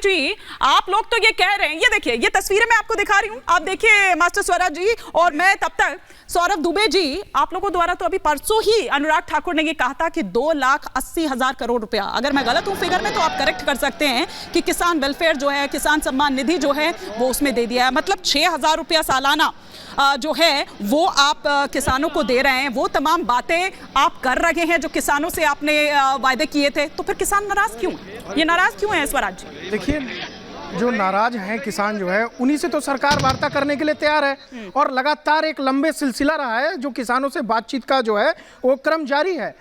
जी, आप लोग तो ये कह रहे हैं, ये देखिए, ये तस्वीरें मैं आपको दिखा रही हूँ, आप देखिए मास्टर स्वराज जी और मैं तब तक सौरभ दुबे जी, आप लोगों द्वारा तो अभी परसों ही अनुराग ठाकुर ने ये कहा था कि 2,80,000 करोड़ रुपया, अगर मैं गलत हूँ फिगर में तो आप करेक्ट कर सकते हैं, कि किसान वेलफेयर जो है, किसान सम्मान निधि जो है वो उसमें दे दिया है। मतलब 6,000 रुपया सालाना जो है वो आप किसानों को दे रहे हैं। वो तमाम बातें आप कर रहे हैं जो किसानों से आपने वायदे किए थे, तो फिर किसान नाराज क्यों? ये नाराज क्यों है स्वराज जी? देखिए, जो नाराज हैं किसान जो है, उन्हीं से तो सरकार वार्ता करने के लिए तैयार है और लगातार एक लंबे सिलसिला रहा है जो किसानों से बातचीत का जो है वो क्रम जारी है।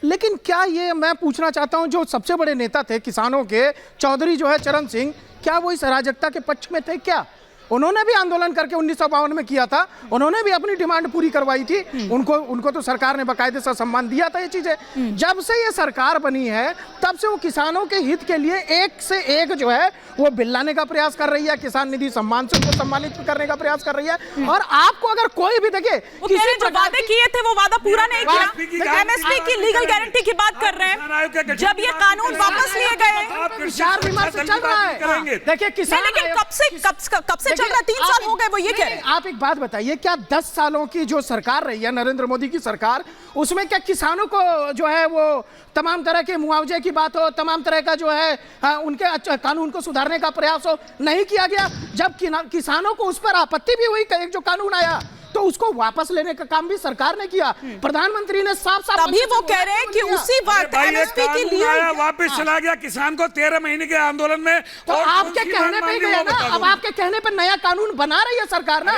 लेकिन क्या ये मैं पूछना चाहता हूं, जो सबसे बड़े नेता थे किसानों के, चौधरी जो है चरण सिंह, क्या वो इस अराजकता के पक्ष में थे? क्या उन्होंने भी आंदोलन करके 1952 में किया था, उन्होंने भी अपनी डिमांड पूरी करवाई थी, उनको तो सरकार ने बाकायदे से सम्मान दिया था। ये चीजें जब से ये सरकार बनी है तब से वो किसानों के हित के लिए एक से एक जो है वो बिल लाने का प्रयास कर रही है, किसान निधि सम्मान से उनको सम्मानित करने का प्रयास कर रही है। और आपको अगर कोई भी देखे, जो वादे किए थे वो वादा पूरा नहीं किया। एमएसपी की लीगल गारंटी की बात कर रहे हैं, जब ये कानून वापस लिए गए, विचार विमर्श चल रहा है। देखिए किसान, लेकिन कब से चल रहा, 3 साल हो गए, वो ये कह रहे हैं। आप एक बात बताइए, क्या 10 सालों की जो सरकार रही है नरेंद्र मोदी की सरकार, उसमें क्या किसानों को जो है वो तमाम तरह के मुआवजे की बात हो, तमाम तरह का जो है उनके कानून को सुधारने का प्रयास हो, नहीं किया गया? जब किसानों को उस पर आपत्ति भी हुई, एक जो कानून आया तो उसको वापस लेने का काम भी सरकार ने किया। प्रधानमंत्री ने साफ साफ, तभी वो कह रहे हैं कि उसी वक्त एमएसपी की लीगल वापस चला गया किसान को 13 महीने के आंदोलन में। तो आपके कहने पे गया ना, अब आपके कहने पे नया कानून बना रही है सरकार ना,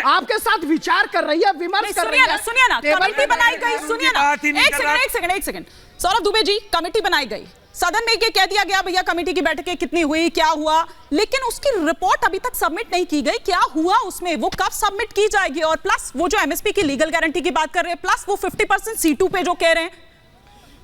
आपके साथ विचार कर रही है, विमर्श कर रही है। सुनिए ना, कमेटी बनाई गई, सुनिए ना, एक सेकंड सौरभ दुबे जी, कमेटी बनाई गई, सदन में ये कह दिया गया भैया कमेटी की बैठकें कितनी हुई, क्या हुआ, लेकिन उसकी रिपोर्ट अभी तक सबमिट नहीं की गई। क्या हुआ उसमें, वो कब सबमिट की जाएगी? और प्लस वो जो एमएसपी की लीगल गारंटी की बात कर रहे हैं, प्लस वो 50% C2 पे जो कह रहे हैं।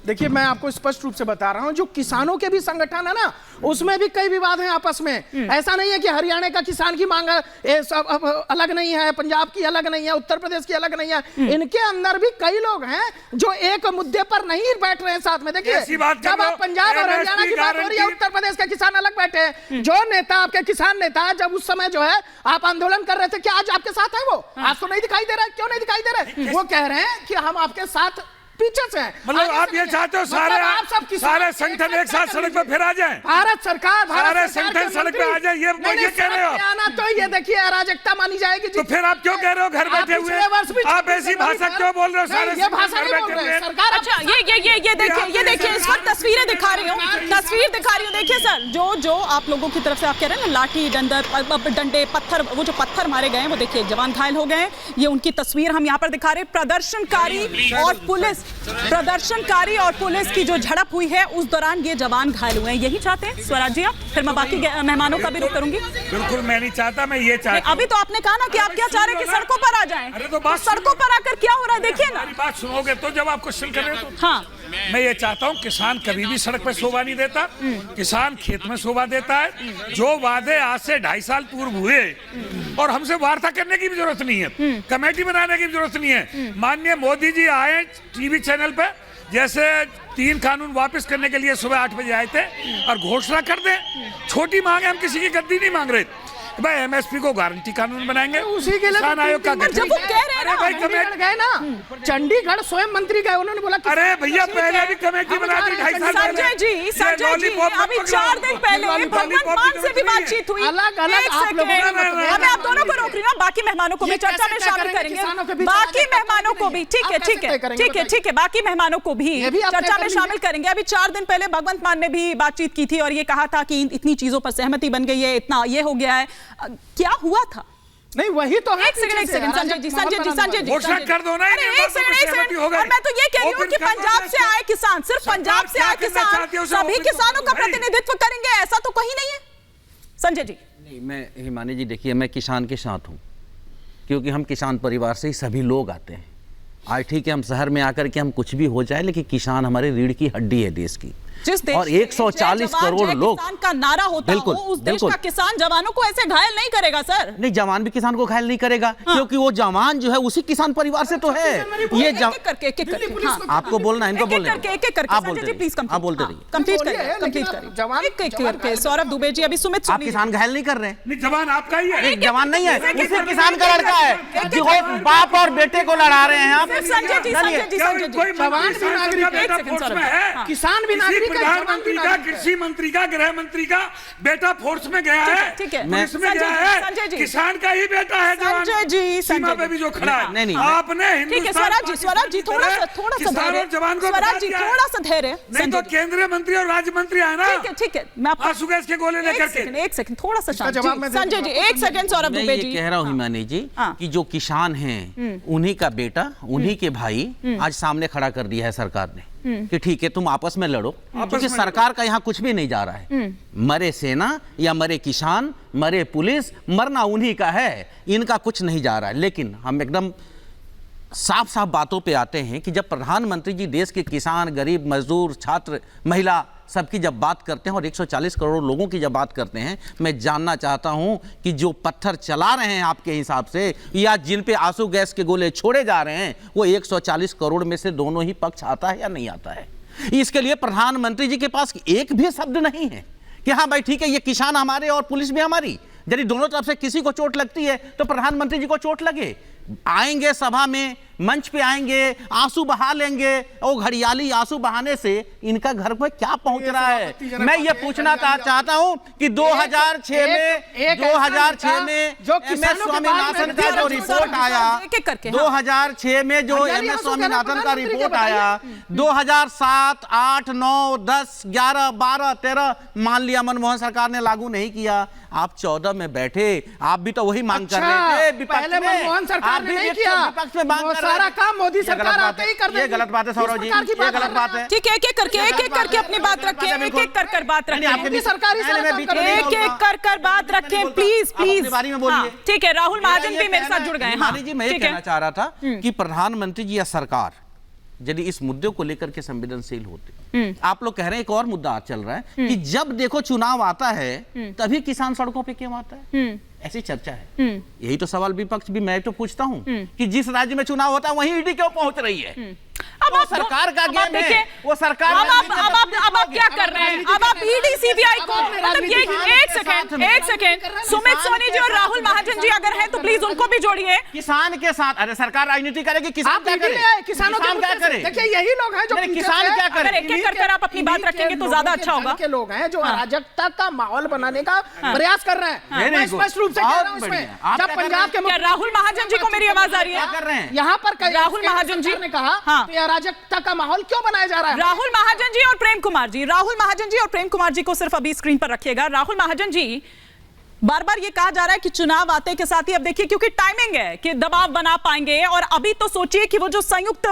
देखिए, मैं आपको स्पष्ट रूप से बता रहा हूं, जो किसानों के भी संगठन है ना, उसमें भी कई विवाद हैं आपस में। ऐसा नहीं है कि हरियाणा का किसान की मांग अलग नहीं है, पंजाब की अलग नहीं है, उत्तर प्रदेश की अलग नहीं है। इनके अंदर भी कई लोग हैं जो एक मुद्दे पर नहीं बैठ रहे हैं साथ में। देखिए, जब आप पंजाब और हरियाणा की बात हो रही है, उत्तर प्रदेश के किसान अलग बैठे हैं। जो नेता आपके किसान नेता है, जब उस समय जो है आप आंदोलन कर रहे थे, क्या आज आपके साथ है? वो आज तो नहीं दिखाई दे रहा है। क्यों नहीं दिखाई दे रहा है? वो कह रहे हैं कि हम आपके साथ पीछे से हैं। मतलब आप ये चाहते हो सारे संगठन एक साथ सड़क पर फिर आ जाएं? भारत सरकार, सारे संगठन सड़क पे आ जाए, ये कह रहे हो? आना तो ये देखिए अराजकता मानी जाएगी। तो फिर आप क्यों कह रहे हो घर बैठे हुए? आप ऐसी भाषा क्यों बोल रहे हो? सारे ये भाषा नहीं बोल रहे सरकार। अच्छा, ये देखिए इस वक्त तस्वीरें दिखा रही हूँ, देखिए सर, जो आप लोगों की तरफ से आप कह रहे हैं ना, लाठी डंडे पत्थर, वो जो पत्थर मारे गए हैं, वो देखिए जवान घायल हो गए हैं। ये उनकी तस्वीर हम यहाँ पर दिखा रहे हैं। प्रदर्शनकारी और पुलिस की जो झड़प हुई है, उस दौरान ये जवान घायल हुए हैं। यही चाहते हैं स्वराज जी आप? फिर मैं बाकी मेहमानों का भी रुख करूंगी। बिल्कुल मैं नहीं चाहता, मैं ये चाहता हूं। अभी तो आपने कहा ना कि आप क्या चाह रहे हैं कि सड़कों पर आ जाएं। अरे तो सड़कों पर आकर क्या हो रहा है देखिए ना। बात सुनोगे तो जब आप क्वेश्चन कर रहे हो तो। हाँ, मैं ये चाहता हूँ, किसान कभी भी सड़क पर शोभा नहीं देता, किसान खेत में शोभा देता है। जो वादे आज से 2.5 साल पूर्व हुए, और हमसे वार्ता करने की भी जरूरत नहीं है, कमेटी बनाने की भी जरूरत नहीं है। माननीय मोदी जी आए टीवी चैनल पे, जैसे 3 कानून वापस करने के लिए सुबह 8 बजे आए थे और घोषणा कर दें। छोटी मांग है, हम किसी की गद्दी नहीं मांग रहे। भाई एमएसपी को गारंटी कानून बनाएंगे, उसी के लिए किसान आयोग का गठन। जब वो कह रहे हैं ना, भाई चंडीगढ़ गए ना, चंडीगढ़ स्वयं मंत्री गए, उन्होंने बोला अरे भैया पहले भी कमेटी बना दी 2.5 साल पहले। संजय जी अभी 4 दिन पहले भगवंत मान से भी बातचीत हुई। अलग-अलग आप लोगों ने, मैं आप दोनों को रोक रही हूँ, बाकी मेहमानों को भी चर्चा में शामिल करेंगे, बाकी मेहमानों को भी। ठीक है, बाकी मेहमानों को भी चर्चा में शामिल करेंगे। अभी 4 दिन पहले भगवंत मान ने भी बातचीत की थी और ये कहा था कि इतनी चीजों पर सहमति बन गई है, इतना ये हो गया है। क्या हुआ था? नहीं वही तो है। एक सेकंड संजय जी घोषणा कर दो ना। एक सेकंड और मैं तो ये कह रही हूँ कि पंजाब से आए किसान, सिर्फ पंजाब से आए किसान सभी किसानों का प्रतिनिधित्व करेंगे, ऐसा तो कहीं नहीं है संजय जी। नहीं, मैं हिमानी जी देखिए, मैं किसान के साथ हूँ, क्योंकि हम किसान परिवार से ही सभी लोग आते हैं। आज ठीक है, हम शहर में आकर के हम कुछ भी हो जाए, लेकिन किसान हमारे रीढ़ की हड्डी है देश की। जिस देश और में 140 जय जवान, करोड़ जय लोग, किसान का नारा होता बिल्कुल, हो, उस देश बिल्कुल। का किसान जवानों को ऐसे घायल नहीं करेगा सर। नहीं, जवान भी किसान को घायल नहीं करेगा, क्योंकि वो जवान जो है उसी किसान परिवार से तो है। ये एक एक करके हाँ, आपको बोलना है, इनको बोलने एक एक करके आप संजय बोलते जी प्लीज रहिए, आप बोलते रहिए। कंप्लीट बोलिए, करिए, लेकिन कंप्लीट आप करिए। जवान- एक एक जवान करके सौरभ दुबे जी, अभी सुमित आप सुनिए। किसान घायल नहीं कर रहे हैं। नहीं, जवान आपका ही है। नहीं, जवान नहीं है, एक- एक- उसी किसान का लड़का है जो बाप और बेटे को लड़ा रहे हैं आप। सिर्फ संजय जी, चलिए। संजय जी, क्या संजय जी। कोई जवान भी मंत्री नागरिक का है। बेटा एक सेकंड, फोर्स में सौरभ। है? हाँ। किसान भी किसी नागरिक है, जवान भी प्रधानमंत्री का, नागरिक है। कृषि मंत्री का, गृह मंत्री का बेटा फोर्स में गया है, ठीक है। पुलिस में संजय गया जी, है, संजय जी। किसान का ही बेटा है जवान। संजय जी, सीमा संजय पे जी। भी जो खड़ा है। नहीं, नहीं, आपने ठीक है हिंदुस्तान स्वराज जी, स्वराज जी, थोड़ा सा किसान धैर्य, और जवान को स्वराज बता जी दिया है। थोड़ा सा धैर्य। नहीं संजय तो जी। केंद्रीय मंत्री और राज्य मंत्री है ना, ठीक है, मैं आपको आंसू गैस के गोले लेकर के। एक सेकंड थोड़ा सा शांत। जवाब जी, मैं दे संजय जी दूंगा। एक सेकंड, सौरभ मैं दुबे ये जी। कह रहा हूँ हिमानी जी हाँ। कि जो किसान हैं उन्हीं का बेटा, उन्हीं के भाई आज सामने खड़ा कर दिया है सरकार ने कि ठीक है तुम आपस में लड़ो, क्योंकि सरकार का यहाँ कुछ भी नहीं जा रहा है। मरे सेना या मरे किसान, मरे पुलिस, मरना उन्हीं का है, इनका कुछ नहीं जा रहा है। लेकिन हम एकदम साफ साफ बातों पे आते हैं कि जब प्रधानमंत्री जी देश के किसान, गरीब, मजदूर, छात्र, महिला सबकी जब बात करते हैं और 140 करोड़ लोगों की जब बात करते हैं, मैं जानना चाहता हूं कि जो पत्थर चला रहे हैं आपके हिसाब से या जिन पे आंसू गैस के गोले छोड़े जा रहे हैं, वो 140 करोड़ में से दोनों ही पक्ष आता है या नहीं आता है? इसके लिए प्रधानमंत्री जी के पास एक भी शब्द नहीं है कि हाँ भाई ठीक है, ये किसान हमारे और पुलिस भी हमारी। यदि दोनों तरफ से किसी को चोट लगती है तो प्रधानमंत्री जी को चोट लगे। आएंगे सभा में, मंच पे आएंगे, आंसू बहा लेंगे, और घड़ियाली आंसू बहाने से इनका घर में क्या पहुंच रहा है? मैं ये पूछना चाहता हूं कि 2006 में जो एमएस स्वामीनाथन का जो रिपोर्ट आया, 2006 में जो एमएस स्वामीनाथन का रिपोर्ट आया, 2007, 8, 9, 10, 11, 12, 13 मान लिया मनमोहन सरकार ने लागू नहीं किया, आप 14 में बैठे, आप भी तो वही मांग कर रहे थे विपक्ष पहले में। मनमोहन सरकार ने नहीं किया, विपक्ष में मांग वो कर रहे सारा थे। काम मोदी ये सरकार गलत बात आते ही कर है, ये देगी। गलत बात है सौरभ जी, इस प्रकार की ये बात गलत कर बात रहे है। हैं। ठीक है, एक एक करके अपनी बात रखें, एक एक कर बात नहीं, रखें, आपके बीच- सरकारी नहीं, मैं बीच में नहीं एक बोलूंगा। एक कर बात रखें, प्लीज आप अपने प्लीज। बारे में बोलिए। ठीक है, राहुल महाजन मेरा भी ये मेरे कहना साथ जुड़ गए है, हैं। हिमानी जी, मैं ये ठीक है। कहना चाह रहा था कि प्रधानमंत्री जी या सरकार यदि इस मुद्दे को लेकर के संवेदनशील होते, आप लोग कह रहे हैं एक और मुद्दा चल रहा है कि जब देखो चुनाव आता है तभी किसान सड़कों पे क्यों आता है, ऐसी चर्चा है। यही तो सवाल विपक्ष भी मैं तो पूछता हूं कि जिस राज्य में चुनाव होता है वहीं ईडी क्यों पहुंच रही है? अब वो आप सरकार का अब आप गेम है, देखिए, वो सरकार अब आप क्या कर रहे हैं? अब आप ईडी सीबीआई को, मतलब ये एक सेकंड, सुमित सोनी जी और राहुल महाजन जी अगर हैं तो प्लीज उनको भी जोड़िए। किसान के साथ, अरे सरकार राजनीति करेगी, किसान आप क्या ईडी करे? ले आए, किसानों के किसान क्या मुद्दे से। करे? देखिए यही लोग हैं जो नहीं, पीछे किसान से- क्या करे? अगर एक एक कर आप अपनी बात रखेंगे तो ज्यादा अच्छा होगा। के लोग हैं जो अराजकता का माहौल बनाने का प्रयास कर रहे हैं। वेरी मैं गुड, स्पष्ट रूप से कह बहुत रहा हूं इसमें, बढ़िया। आप जब क्या कर पंजाब के क्या राहुल महाजन जी को मेरी आवाज आ रही क्या है? कर रहे हैं? यहाँ पर राहुल महाजन जी ने कहा हाँ। कि अराजकता का माहौल क्यों बनाया जा रहा है? राहुल महाजन जी और प्रेम कुमार जी, राहुल महाजन जी और प्रेम कुमार जी को सिर्फ अभी स्क्रीन पर रखिएगा। राहुल महाजन जी, बार बार ये कहा जा रहा है कि चुनाव आते के साथ ही, अब देखिए क्योंकि टाइमिंग है कि दबाव बना पाएंगे, और अभी तो सोचिए कि वो जो संयुक्त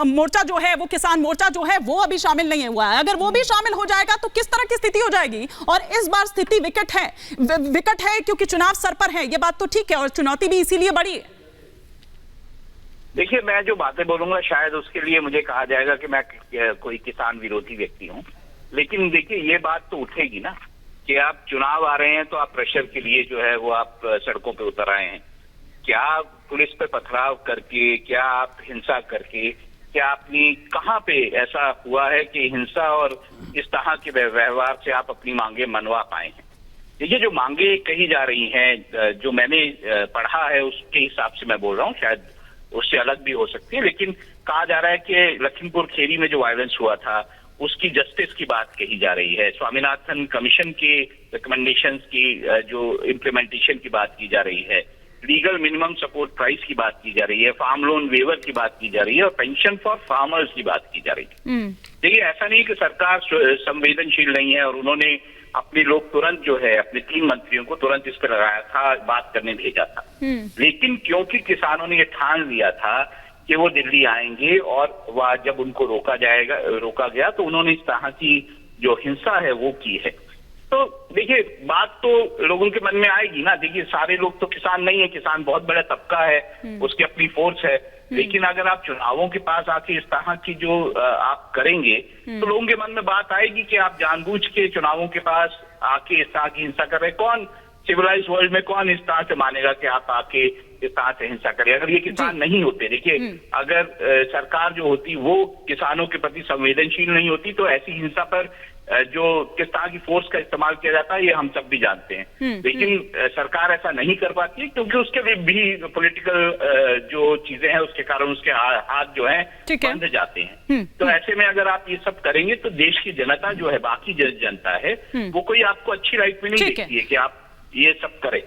मोर्चा जो है, वो किसान मोर्चा जो है, वो अभी शामिल नहीं हुआ है। अगर वो भी शामिल हो जाएगा तो किस तरह की स्थिति हो जाएगी? और इस बार स्थिति विकट है क्योंकि चुनाव सर पर है, ये बात तो ठीक है, और चुनौती भी इसीलिए बड़ी है। देखिए, मैं जो बातें बोलूंगा शायद उसके लिए मुझे कहा जाएगा कि मैं कोई किसान विरोधी व्यक्ति हूं, लेकिन देखिए ये बात तो उठेगी ना कि आप चुनाव आ रहे हैं तो आप प्रेशर के लिए जो है वो आप सड़कों पे उतर आए हैं। क्या पुलिस पे पथराव करके, क्या आप हिंसा करके, क्या अपनी कहाँ पे ऐसा हुआ है कि हिंसा और इस तरह के व्यवहार से आप अपनी मांगे मनवा पाए हैं? देखिए, जो मांगे कही जा रही हैं, जो मैंने पढ़ा है उसके हिसाब से मैं बोल रहा हूँ, शायद उससे अलग भी हो सकती है, लेकिन कहा जा रहा है कि लखीमपुर खीरी में जो वायलेंस हुआ था उसकी जस्टिस की बात कही जा रही है, स्वामीनाथन कमीशन के रिकमेंडेशंस की जो इम्प्लीमेंटेशन की बात की जा रही है, लीगल मिनिमम सपोर्ट प्राइस की बात की जा रही है, फार्म लोन वेवर की बात की जा रही है, और पेंशन फॉर फार्मर्स की बात की जा रही है। देखिए, ऐसा नहीं कि सरकार संवेदनशील नहीं है और उन्होंने अपने लोग तुरंत जो है अपने 3 मंत्रियों को तुरंत इस पर लगाया था, बात करने भेजा था, लेकिन क्योंकि किसानों ने ये ठान लिया था कि वो दिल्ली आएंगे और वह जब उनको रोका गया तो उन्होंने इस तरह की जो हिंसा है वो की है। तो देखिए बात तो लोगों के मन में आएगी ना। देखिए सारे लोग तो किसान नहीं है, किसान बहुत बड़ा तबका है, उसकी अपनी फोर्स है। लेकिन अगर आप चुनावों के पास आके इस तरह की जो आप करेंगे तो लोगों के मन में बात आएगी कि आप जानबूझ के चुनावों के पास आके इस तरह की हिंसा कर रहे। कौन सिविलाइज वर्ल्ड में कौन इस तरह से मानेगा कि आप आके इस तरह से हिंसा करें? अगर ये किसान नहीं होते, देखिए अगर सरकार जो होती वो किसानों के प्रति संवेदनशील नहीं होती तो ऐसी हिंसा पर जो किस तरह की फोर्स का इस्तेमाल किया जाता है ये हम सब भी जानते हैं। लेकिन सरकार ऐसा नहीं कर पाती क्योंकि उसके भी पॉलिटिकल जो चीजें हैं उसके कारण उसके हाथ जो हैं बंध जाते हैं। तो ऐसे में अगर आप ये सब करेंगे तो देश की जनता जो है, बाकी जनता है, वो कोई आपको अच्छी लाइफ में नहीं देखती है कि आप ये सब करें।